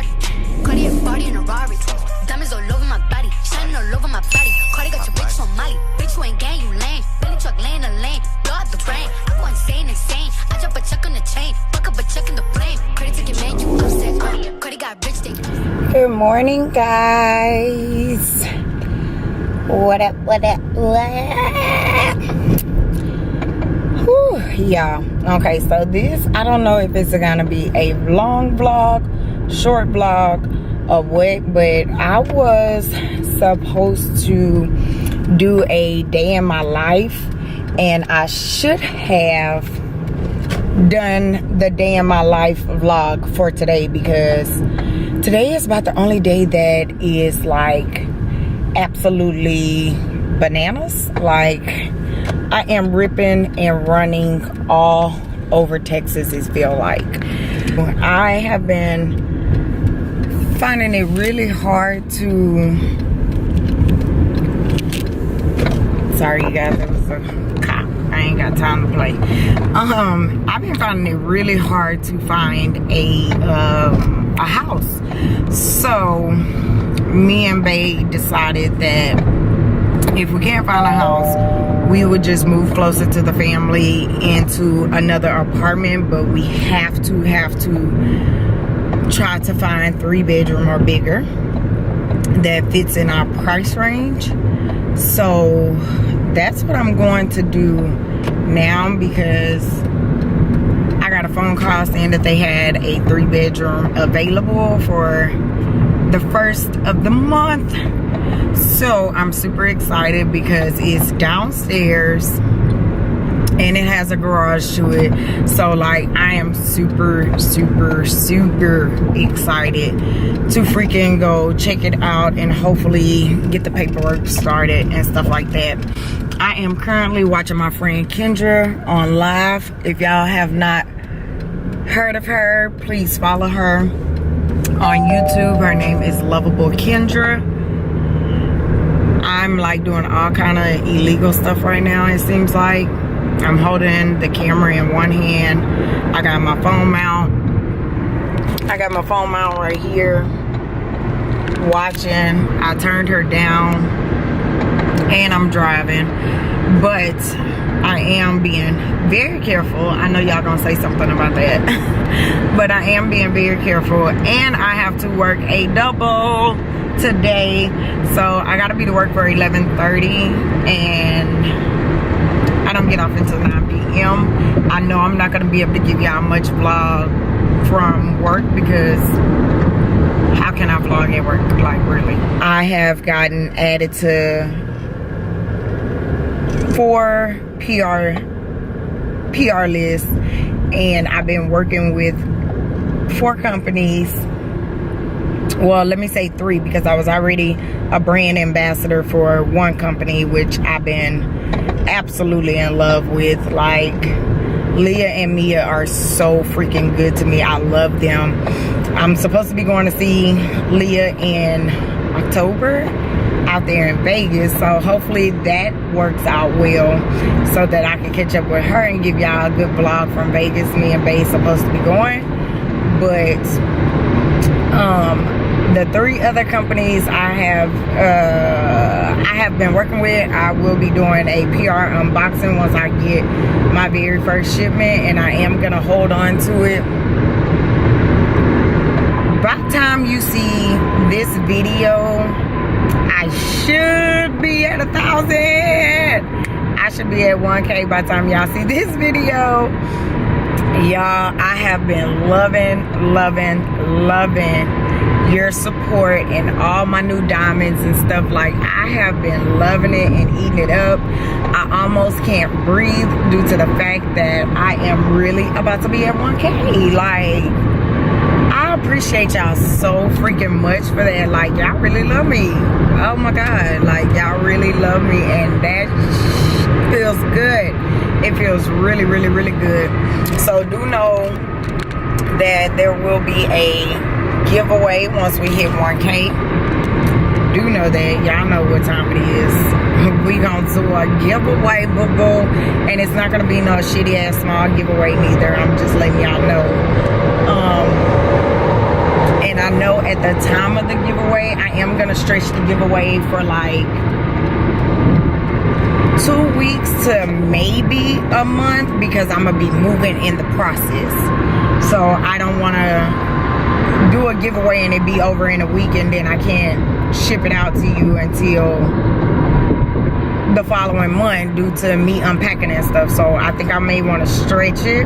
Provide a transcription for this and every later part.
Ferrari. Cardi a body in a Rari. Diamonds all over my body, shining all over my body. Cardi got your bitch on Molly. Bitch, you ain't gang, you lame. Billy truck laying the lane. Blow out the brain. I go insane, insane. I drop a check on the chain. Fuck up a check in the flame. Cardi took your man, you upset. Cardi got rich, they. Good morning, guys. What up, what up, what up? Whew, y'all. Okay, so this, I don't know if it's gonna be a long vlog, short vlog, or what, but I was supposed to do a day in my life, and I should have done the day in my life vlog for today, because today is about the only day that is like absolutely bananas. Like, I am ripping and running all over Texas, it feels like. I have been finding it really hard to, sorry you guys, there was a cop. I ain't got time to play. I've been finding it really hard to find a house. So me and Bay decided that if we can't find a house, we would just move closer to the family into another apartment, but we have to try to find 3-bedroom or bigger that fits in our price range. So that's what I'm going to do now, because I got a phone call saying that they had a 3-bedroom available for the first of the month. So I'm super excited because it's downstairs and it has a garage to it. So like, I am super excited to freaking go check it out and hopefully get the paperwork started and stuff like that. I am currently watching my friend Kendra on live. If y'all have not heard of her, please follow her on YouTube. Her name is Lovable Kendra. I'm like doing all kind of illegal stuff right now, it seems like. I'm holding the camera in one hand. I got my phone mount. I got my phone mount right here, watching. I turned her down and I'm driving, but I am being very careful. I know y'all gonna say something about that, but I am being very careful, and I have to work a double today, so I gotta be to work for 11:30, and I don't get off until 9 p.m. I know I'm not gonna be able to give y'all much vlog from work, because how can I vlog at work, like really? I have gotten added to 4 PR lists, and I've been working with 4 companies. Well, let me say 3, because I was already a brand ambassador for one company, which I've been absolutely in love with. Like, Leah and Mia are so freaking good to me. I love them. I'm supposed to be going to see Leah in October out there in Vegas, so hopefully that works out well, so that I can catch up with her and give y'all a good vlog from Vegas. Me and Bay supposed to be going, but the 3 other companies I have been working with, I will be doing a PR unboxing once I get my very first shipment, and I am gonna hold on to it. By the time you see this video, I should be at 1,000. I should be at 1K by the time y'all see this video. Y'all, I have been loving your support and all my new diamonds and stuff. Like, I have been loving it and eating it up. I almost can't breathe due to the fact that I am really about to be at 1K. Like, I appreciate y'all so freaking much for that. Like, y'all really love me. Oh my God, like, y'all really love me, and that feels good. It feels really good. So do know that there will be a giveaway once we hit 1K. Do know that. Y'all know what time it is. We gonna do a giveaway, boo-boo, and it's not gonna be no shitty ass small giveaway neither. I'm just letting y'all know. And And I know at the time of the giveaway, I am gonna stretch the giveaway for like 2 weeks to maybe a month, because I'm gonna be moving in the process. So I don't wanna do a giveaway and it be over in a week and then I can't ship it out to you until the following month due to me unpacking and stuff. So I think I may want to stretch it.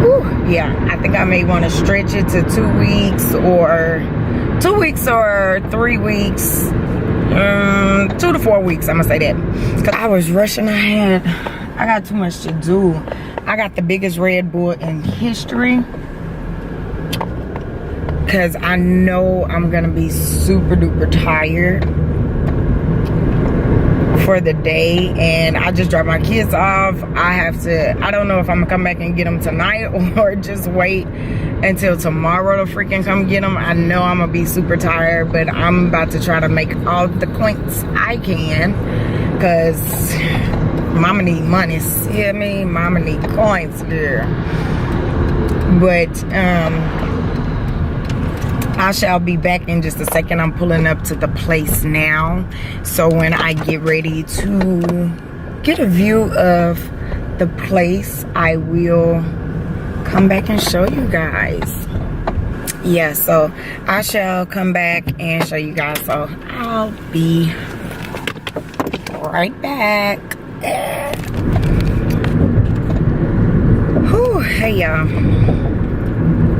Whew, yeah, I think I may want to stretch it to 2 weeks or 2 weeks or 3 weeks. 2 to 4 weeks, I'm gonna say that. Cause I was rushing ahead. I got too much to do. I got the biggest Red Bull in history. Cause I know I'm gonna be super duper tired for the day, and I just dropped my kids off. I don't know if I'm gonna come back and get them tonight or just wait until tomorrow to freaking come get them. I know I'm gonna be super tired, but I'm about to try to make all the coins I can, cause mama need money. See me? Mama need coins, girl. But I shall be back in just a second. I'm pulling up to the place now. So when I get ready to get a view of the place, I will come back and show you guys. Yeah, so I shall come back and show you guys. So I'll be right back. Whew, hey y'all.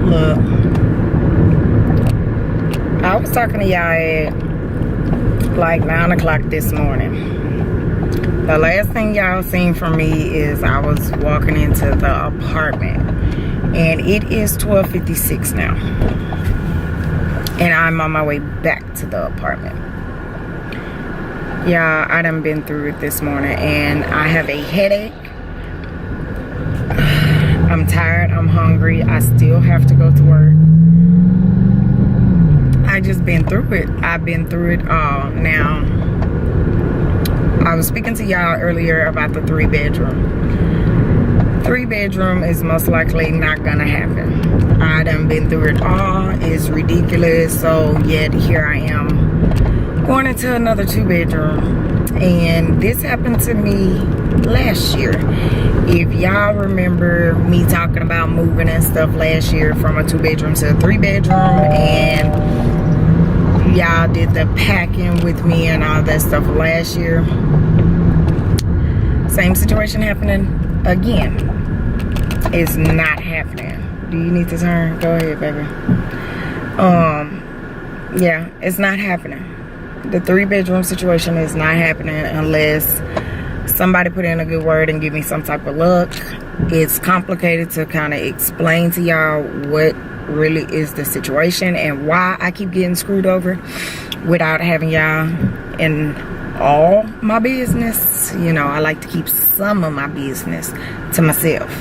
Look. I was talking to y'all at like 9 o'clock this morning. The last thing y'all seen from me is I was walking into the apartment, and it is 12:56 now, and I'm on my way back to the apartment. Yeah, I done been through it this morning, and I have a headache. I'm tired, I'm hungry, I still have to go to work. I just been through it. I've been through it all. Now, I was speaking to y'all earlier about the 3-bedroom. 3-bedroom is most likely not gonna happen. I done been through it all. It's ridiculous. So yet here I am going into another 2-bedroom. And this happened to me last year. If y'all remember me talking about moving and stuff last year from a 2-bedroom to a 3-bedroom, and y'all did the packing with me and all that stuff last year. Same situation happening again. It's not happening. Do you need to turn? Go ahead, baby. Yeah, it's not happening. The 3-bedroom situation is not happening unless somebody put in a good word and give me some type of luck. It's complicated to kind of explain to y'all what really is the situation and why I keep getting screwed over without having y'all in all my business. You know, I like to keep some of my business to myself.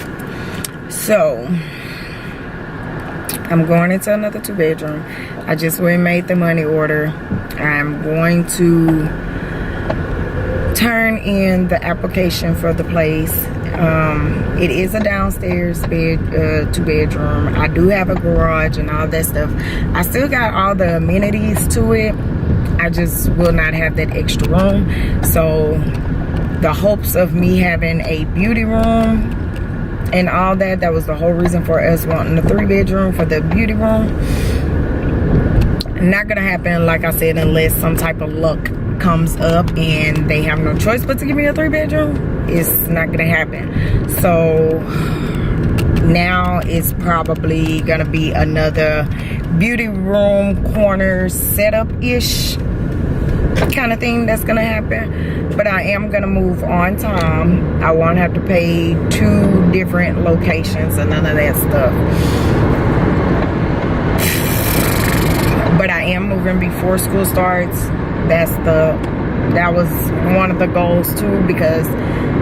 So I'm going into another 2-bedroom. I just went and made the money order. I'm going to turn in the application for the place. It is a downstairs bed, 2-bedroom. I do have a garage and all that stuff. I still got all the amenities to it. I just will not have that extra room. So the hopes of me having a beauty room and all that, that was the whole reason for us wanting the 3-bedroom for the beauty room. Not gonna happen, like I said, unless some type of luck comes up and they have no choice but to give me a 3-bedroom. It's not gonna happen. So now it's probably gonna be another beauty room corner setup-ish kind of thing that's gonna happen. But I am gonna move on time. I won't have to pay 2 different locations and none of that stuff. But I am moving before school starts. That was one of the goals too, because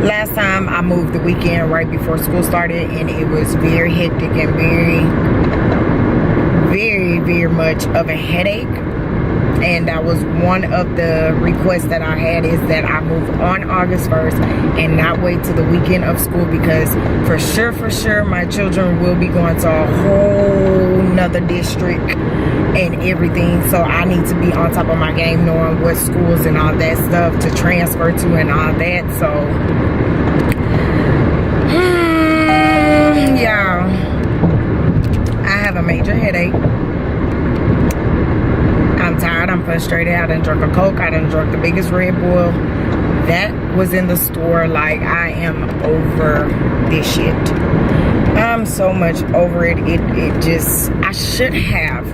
last time I moved the weekend right before school started, and it was very hectic and very, very, very much of a headache. and that was one of the requests that I had, is that I move on August 1st and not wait till the weekend of school, because for sure my children will be going to a whole nother district and everything. So I need to be on top of my game, knowing what schools and all that stuff to transfer to and all that. So yeah, I have a major headache. I'm tired, I'm frustrated. I done drunk a Coke, I done drunk the biggest Red Bull that was in the store. Like, I am over this shit. I'm so much over it. It just, I should have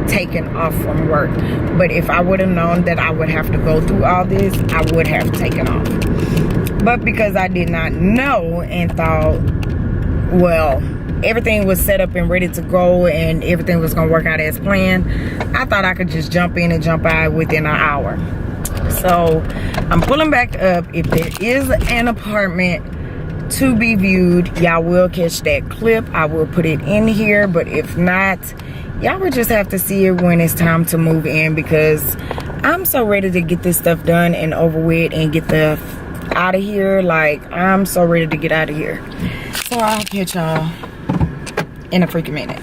taken off from work, but if I would have known that I would have to go through all this, I would have taken off. But because I did not know and thought, well, everything was set up and ready to go and everything was gonna work out as planned, I thought I could just jump in and jump out within an hour. So I'm pulling back up. If there is an apartment to be viewed, y'all will catch that clip. I will put it in here, but if not, y'all will just have to see it when it's time to move in, because I'm so ready to get this stuff done and over with and get the out of here. Like, I'm so ready to get out of here. So I'll catch y'all in a freaking minute.